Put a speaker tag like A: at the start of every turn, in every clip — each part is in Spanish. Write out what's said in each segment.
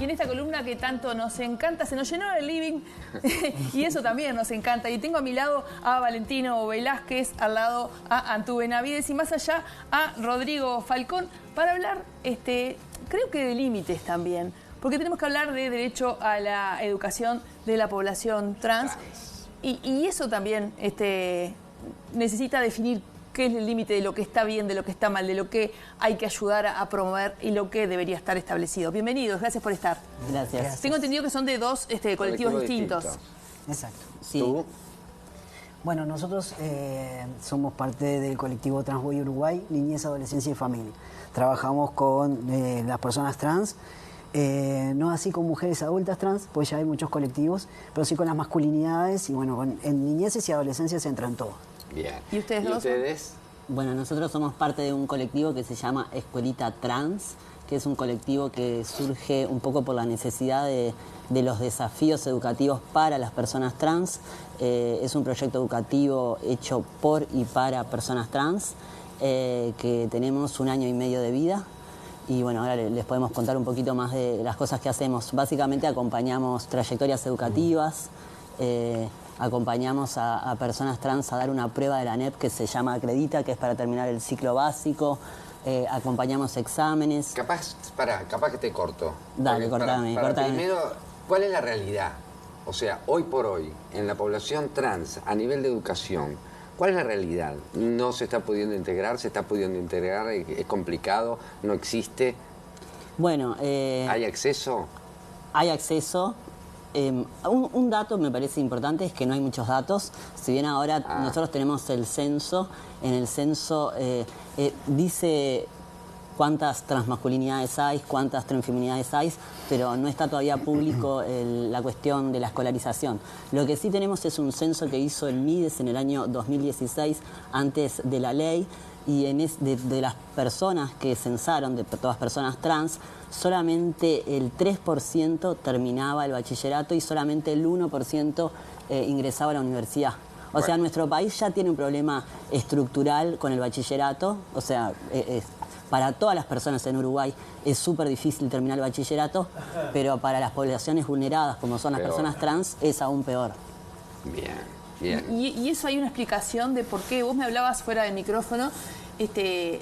A: Y en esta columna que tanto nos encanta, se nos llenó el living y eso también nos encanta. Y tengo a mi lado a Valentino Velázquez, al lado a Antú Benavides y más allá a Rodrigo Falcón para hablar, creo que de límites también. Porque tenemos que hablar de derecho a la educación de la población trans. Y eso también necesita definir qué es el límite de lo que está bien, de lo que está mal, de lo que hay que ayudar a promover y lo que debería estar establecido. Bienvenidos, gracias por estar.
B: Gracias.
A: Tengo entendido que son de dos colectivos distintos.
B: Exacto. Sí.
C: ¿Tú?
B: Bueno, nosotros somos parte del colectivo Transboy Uruguay, Niñez, Adolescencia y Familia. Trabajamos con las personas trans, no así con mujeres adultas trans, pues ya hay muchos colectivos, pero sí con las masculinidades y bueno, en niñeces y adolescencias entran todos.
C: Bien.
A: ¿Y ustedes dos?
C: ¿Ustedes?
D: Bueno, nosotros somos parte de un colectivo que se llama Escuelita Trans, que es un colectivo que surge un poco por la necesidad de los desafíos educativos para las personas trans. Es un proyecto educativo hecho por y para personas trans, que tenemos 1 año y medio de vida. Y bueno, ahora les podemos contar un poquito más de las cosas que hacemos. Básicamente acompañamos trayectorias educativas, acompañamos a personas trans a dar una prueba de la ANEP que se llama Acredita, que es para terminar el ciclo básico. Acompañamos exámenes.
C: Capaz que te corto.
D: Dale, cortame.
C: Primero, ¿cuál es la realidad? O sea, hoy por hoy, en la población trans, a nivel de educación, ¿cuál es la realidad? ¿No se está pudiendo integrar? ¿Se está pudiendo integrar? ¿Es complicado? ¿No existe?
D: Bueno,
C: ¿hay acceso?
D: Hay acceso. Un dato me parece importante es que no hay muchos datos. Si bien ahora nosotros tenemos el censo, en el censo dice cuántas transmasculinidades hay, cuántas transfeminidades hay, pero no está todavía público la cuestión de la escolarización. Lo que sí tenemos es un censo que hizo el MIDES en el año 2016, antes de la ley, y de las personas que censaron, de todas personas trans, solamente el 3% terminaba el bachillerato y solamente el 1% ingresaba a la universidad. O sea, nuestro país ya tiene un problema estructural con el bachillerato. O sea, para todas las personas en Uruguay es súper difícil terminar el bachillerato, pero para las poblaciones vulneradas, como son las personas trans, es aún peor.
C: Bien. Bien.
A: Y eso hay una explicación de por qué. Vos me hablabas fuera del micrófono de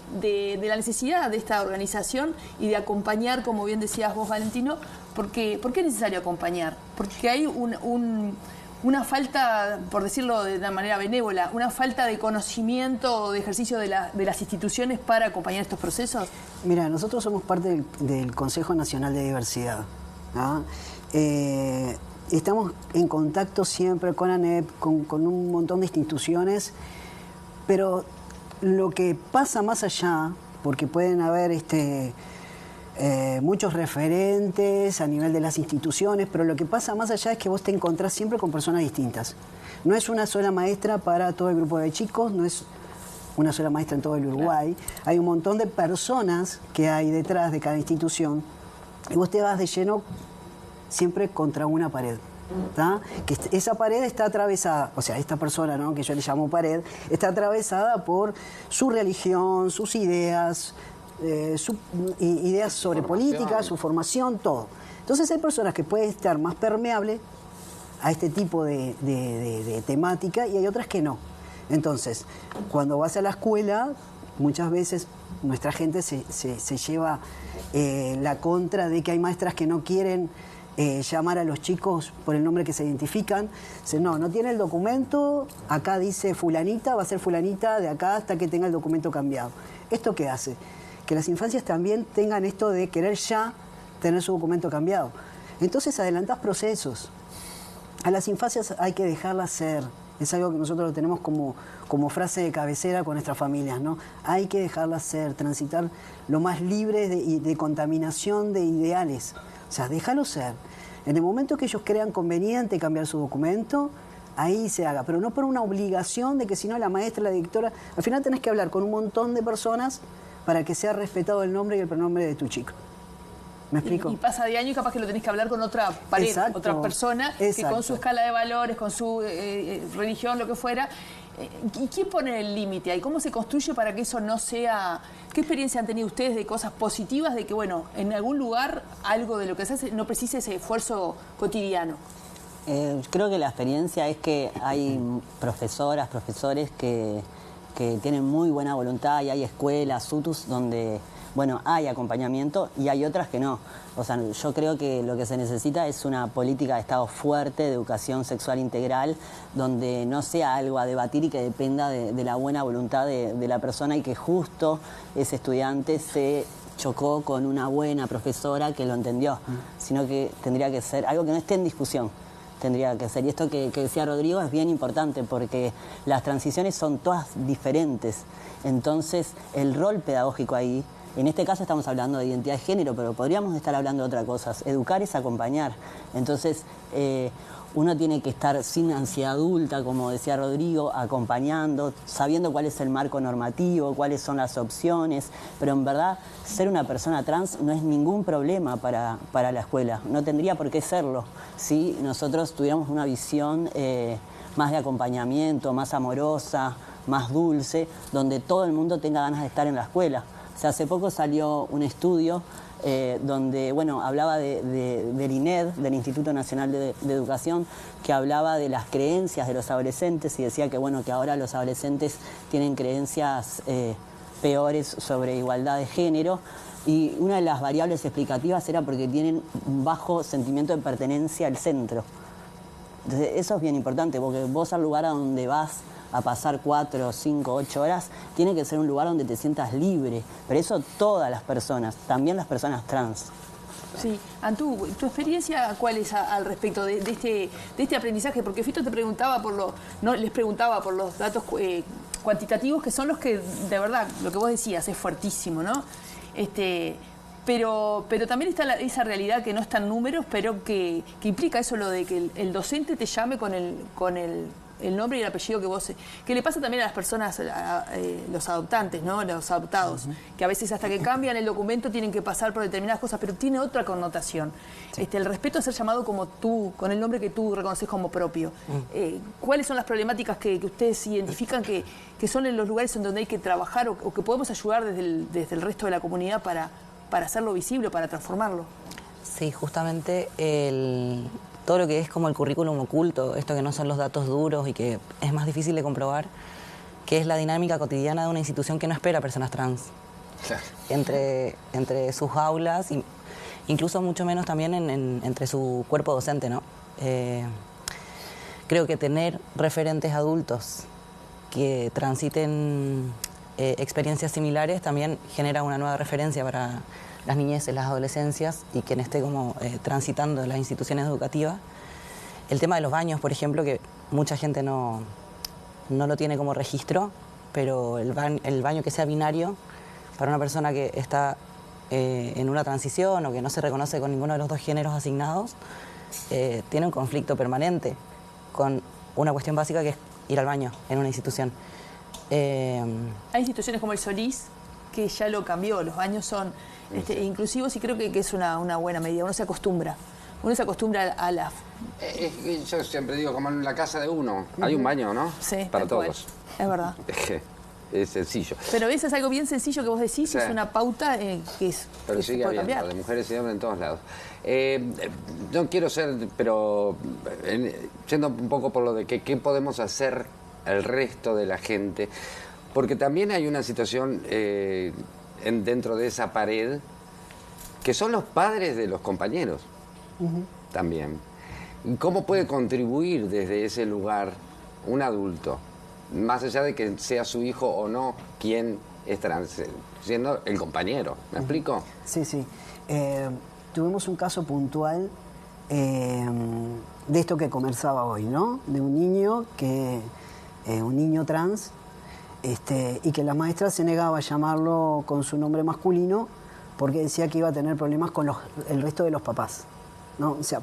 A: la necesidad de esta organización y de acompañar, como bien decías vos, Valentino. ¿Por qué es necesario acompañar? Porque hay una falta, por decirlo de una manera benévola, una falta de conocimiento o de ejercicio de las instituciones para acompañar estos procesos.
B: Mira, nosotros somos parte del Consejo Nacional de Diversidad, ¿no? Estamos en contacto siempre con ANEP, con un montón de instituciones, pero lo que pasa más allá, porque pueden haber muchos referentes a nivel de las instituciones, pero lo que pasa más allá es que vos te encontrás siempre con personas distintas. No es una sola maestra para todo el grupo de chicos, no es una sola maestra en todo el Uruguay. Hay un montón de personas que hay detrás de cada institución y vos te vas de lleno siempre contra una pared. ¿Tá? Que esa pared está atravesada, o sea, esta persona, ¿no?, que yo le llamo pared, está atravesada por su religión, sus ideas, ideas sobre política, su formación, todo. Entonces hay personas que pueden estar más permeables a este tipo de temática y hay otras que no. Entonces, cuando vas a la escuela, muchas veces nuestra gente se lleva la contra de que hay maestras que no quieren llamar a los chicos por el nombre que se identifican. Dicen, no tiene el documento, acá dice fulanita, va a ser fulanita de acá hasta que tenga el documento cambiado. ¿Esto qué hace? Que las infancias también tengan esto de querer ya tener su documento cambiado. Entonces adelantás procesos. A las infancias hay que dejarlas ser. Es algo que nosotros lo tenemos como frase de cabecera con nuestras familias, ¿no? Hay que dejarlas ser, transitar lo más libre de contaminación de ideales. O sea, déjalo ser. En el momento que ellos crean conveniente cambiar su documento, ahí se haga. Pero no por una obligación de que si no la maestra, la directora... Al final tenés que hablar con un montón de personas para que sea respetado el nombre y el pronombre de tu chico. ¿Me explico?
A: Y pasa de año y capaz que lo tenés que hablar con otra pared,
B: Exacto.
A: otra persona, que con su escala de valores, con su religión, lo que fuera. ¿Y quién pone el límite ahí? ¿Cómo se construye para que eso no sea...? ¿Qué experiencia han tenido ustedes de cosas positivas, de que, bueno, en algún lugar algo de lo que se hace no precisa ese esfuerzo cotidiano?
D: Creo que la experiencia es que hay profesoras, profesores que tienen muy buena voluntad, y hay escuelas, SUTUS, donde, bueno, hay acompañamiento, y hay otras que no. O sea, yo creo que lo que se necesita es una política de Estado fuerte, de educación sexual integral, donde no sea algo a debatir y que dependa de la buena voluntad de la persona, y que justo ese estudiante se chocó con una buena profesora que lo entendió, sino que tendría que ser algo que no esté en discusión. Tendría que ser. Y esto que decía Rodrigo es bien importante, porque las transiciones son todas diferentes. Entonces, el rol pedagógico ahí, en este caso estamos hablando de identidad de género, pero podríamos estar hablando de otras cosas. Educar es acompañar. Entonces, uno tiene que estar sin ansiedad adulta, como decía Rodrigo, acompañando, sabiendo cuál es el marco normativo, cuáles son las opciones, pero en verdad ser una persona trans no es ningún problema para la escuela, no tendría por qué serlo si nosotros tuviéramos una visión más de acompañamiento, más amorosa, más dulce, donde todo el mundo tenga ganas de estar en la escuela. O sea, hace poco salió un estudio donde, bueno, hablaba del INED, del Instituto Nacional de Educación, que hablaba de las creencias de los adolescentes, y decía que, bueno, que ahora los adolescentes tienen creencias peores sobre igualdad de género, y una de las variables explicativas era porque tienen un bajo sentimiento de pertenencia al centro. Entonces, eso es bien importante, porque vos al lugar a donde vas a pasar 4, 5, 8 horas, tiene que ser un lugar donde te sientas libre. Pero eso todas las personas, también las personas trans.
A: Sí, Antú, ¿tu experiencia cuál es al respecto de este aprendizaje? Porque Fito te preguntaba les preguntaba por los datos cuantitativos, que son los que, de verdad, lo que vos decías, es fuertísimo, ¿no? Pero también está esa realidad que no está en números, pero que implica eso, lo de que el docente te llame con el nombre y el apellido que le pasa también a las personas, los adoptantes, ¿no? Los adoptados, que a veces hasta que cambian el documento tienen que pasar por determinadas cosas, pero tiene otra connotación. Sí. El respeto a ser llamado como tú, con el nombre que tú reconoces como propio. ¿Cuáles son las problemáticas que ustedes identifican que son en los lugares en donde hay que trabajar o que podemos ayudar desde el resto de la comunidad para hacerlo visible, para transformarlo?
E: Sí, justamente todo lo que es como el currículum oculto, esto que no son los datos duros y que es más difícil de comprobar, que es la dinámica cotidiana de una institución que no espera personas trans. Claro. Entre sus aulas, incluso mucho menos también entre su cuerpo docente, ¿no? Creo que tener referentes adultos que transiten experiencias similares también genera una nueva referencia para las niñeces, las adolescencias, y quien esté como transitando las instituciones educativas. El tema de los baños, por ejemplo, que mucha gente no lo tiene como registro, pero el baño que sea binario, para una persona que está en una transición o que no se reconoce con ninguno de los dos géneros asignados, tiene un conflicto permanente con una cuestión básica que es ir al baño en una institución.
A: Hay instituciones como el Solís que ya lo cambió, los baños son inclusivos, y creo que es una buena medida. Uno se acostumbra a la...
C: yo siempre digo, como en la casa de uno, hay un baño, ¿no?
A: Sí,
C: para todos.
A: Es verdad.
C: Es sencillo.
A: Pero eso es algo bien sencillo que vos decís, sí. Es una pauta que
C: pero sigue habiendo, de mujeres y hombres en todos lados. No quiero ser, pero yendo un poco por lo de qué podemos hacer el resto de la gente, porque también hay una situación dentro de esa pared, que son los padres de los compañeros, también. ¿Cómo puede contribuir desde ese lugar un adulto, más allá de que sea su hijo o no quien es trans, siendo el compañero? ¿Me explico?
B: Sí, sí. Tuvimos un caso puntual de esto que conversaba hoy, ¿no? De un niño un niño trans, y que la maestra se negaba a llamarlo con su nombre masculino porque decía que iba a tener problemas con el resto de los papás, ¿no? O sea,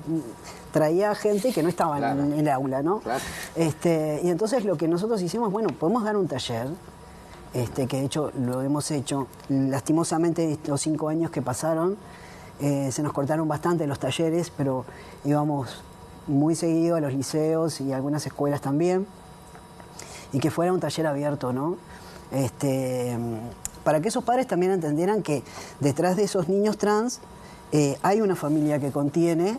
B: traía gente que no estaba en el aula, ¿no? Claro. Y entonces lo que nosotros hicimos, bueno, podemos dar un taller, que de hecho lo hemos hecho. Lastimosamente estos 5 años que pasaron, se nos cortaron bastante los talleres, pero íbamos muy seguido a los liceos y a algunas escuelas también. y que fuera un taller abierto, ¿no? Para que esos padres también entendieran que detrás de esos niños trans hay una familia que contiene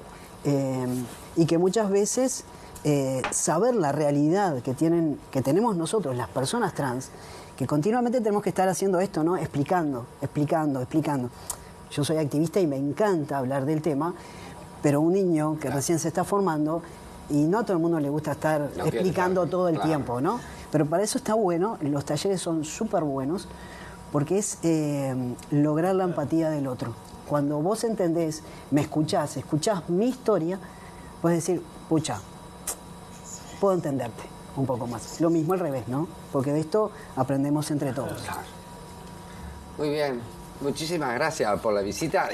B: y que muchas veces saber la realidad que tenemos nosotros, las personas trans, que continuamente tenemos que estar haciendo esto, ¿no? Explicando. Yo soy activista y me encanta hablar del tema, pero un niño que recién se está formando, y no a todo el mundo le gusta estar explicando todo el tiempo, ¿no? Pero para eso está bueno, los talleres son súper buenos, porque es lograr la empatía del otro. Cuando vos entendés, me escuchás mi historia, puedes decir, pucha, puedo entenderte un poco más. Lo mismo al revés, ¿no? Porque de esto aprendemos entre todos.
C: Claro. Muy bien. Muchísimas gracias por la visita.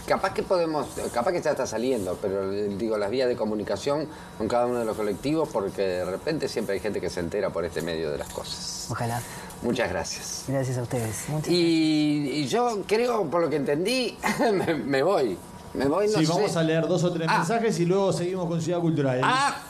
C: Capaz que ya está saliendo, pero digo, las vías de comunicación con cada uno de los colectivos, porque de repente siempre hay gente que se entera por este medio de las cosas.
B: Ojalá.
C: Muchas gracias.
B: Gracias a ustedes.
C: Y yo creo, por lo que entendí, me voy. No sé.
F: Vamos a leer 2 o 3 mensajes y luego seguimos con Ciudad Cultural.